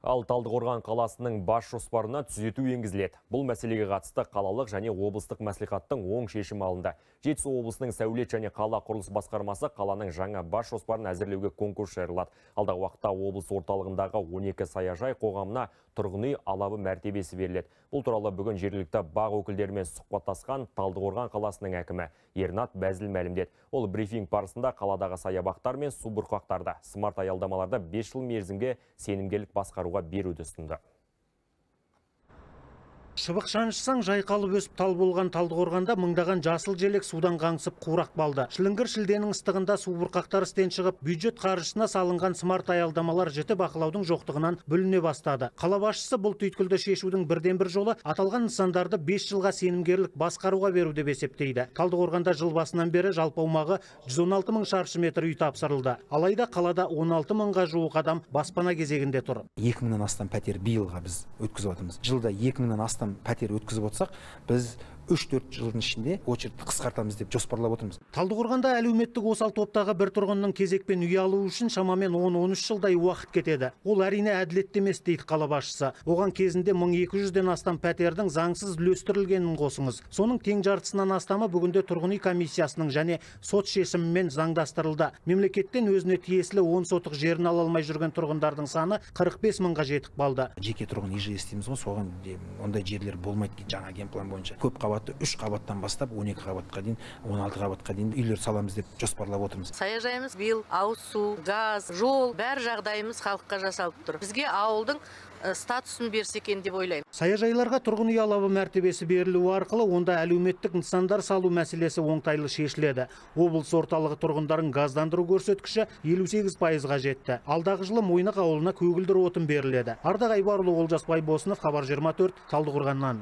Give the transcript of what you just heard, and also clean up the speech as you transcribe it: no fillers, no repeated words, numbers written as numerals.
Ал Талдықорған қаласының бас жоспарына түзету енгізіледі. Бұл мәселеге қатысты қалалық және облыстық мәслихаттың оң шешімі алынды. Жетісу облысының сәулет және қала құрылыс басқармасы қаланың жаңа бас жоспарын әзірлеуге конкурс жариялады. Алдағы уақытта облыс орталығындағы 12 саяжай қоғамына тұрғын үй алабы мәртебесі беріледі. Бұл туралы бүгін жергілікті бақ өкілдерімен сұхбаттасқан Талдықорған қаласының әкімі Ернат Бәзіл мәлімдеді. Ол брифинг барысында қаладағы саябақтар мен субұрқақтарда смарт аялдамаларда 5 жыл мерзімге сенімгерлік басқаруға беруді ұсынды. Шыбық шанышсаң жайқалып өсіп тал болған Талдықорғанда мыңдаған жасыл желек судан қаңсып қурақ балды. Шіліңгір шілденің ыстығында су бұрқақтар істен шығып, бюджет қаржысына салынған смарт аялдамалар жіті бақылаудың жоқтығынан бүліне бастады. Қала басшысы бұл түйткілді шешудің бірден бір жолы аталған нысандарды 5 жылға сенімгерлік басқаруға беру деп есептейді. Талдықорғанда жыл басынан бері жалпы аумағы 116 мың шаршы метр үй тапсырылды. Алайда қалада 16 мыңға жуық адам баспана кезегінде тұр. 2 мыңнан астам пәтер биылға біз өткізіп жатырмыз. Жылда 2 мыңнан астам пәтер өткізіп отырсақ, біз 3-4 жылдың ішінде очередті қысқартамыз деп жоспарлап отырмыз. Талдықорғанда әлеуметтік осал топтағы бір тұрғынның кезекпен үй алу үшін шамамен 10-13 жылдай уақыт кетеді. Ол әрине әділетті емес дейді қала басшысы. Оған кезінде 1200-ден астам пәтердің заңсыз үлестірілгенін қосыңыз. Соның тең жартысынан астамы бүгінде тұрғын үй комиссиясының және сот шешімімен заңдастырылды. Мемлекеттен өзіне тиесілі 10 сотық жерін ала алмай жүрген тұрғындардың саны 45 мыңға жетіп қалды. Жеке тұрғын үй естиміз ғой, соған ондай жерлер болмайды жаңа генплан бойынша. Көп қабатты 3 қабаттан бастап 12 қабатқа дейін, 16 қабатқа дейін үйлер саламыз деп жоспарлап отырмыз. Саяжайымыз биыл ауыз су, газ, жол, бәр жағдайымыз халыққа жасалып тұр. Бізге ауылдың статусын берсе екен деп ойлаймын. Саяжайларға тұрғын үй алабы мәртебесі берілуі арқылы онда әлеуметтік нысандар салу мәселесі оңтайлы шешіледі. Облыс орталығы тұрғындарын газдандыру көрсеткіші 58%-ға жетті. Алдағы жылы Мойнақ ауылына көгілдір отын беріледі. Ардақ Айбарұлы, Олжас Байбосынов, Хабар 24, Талдықорғаннан.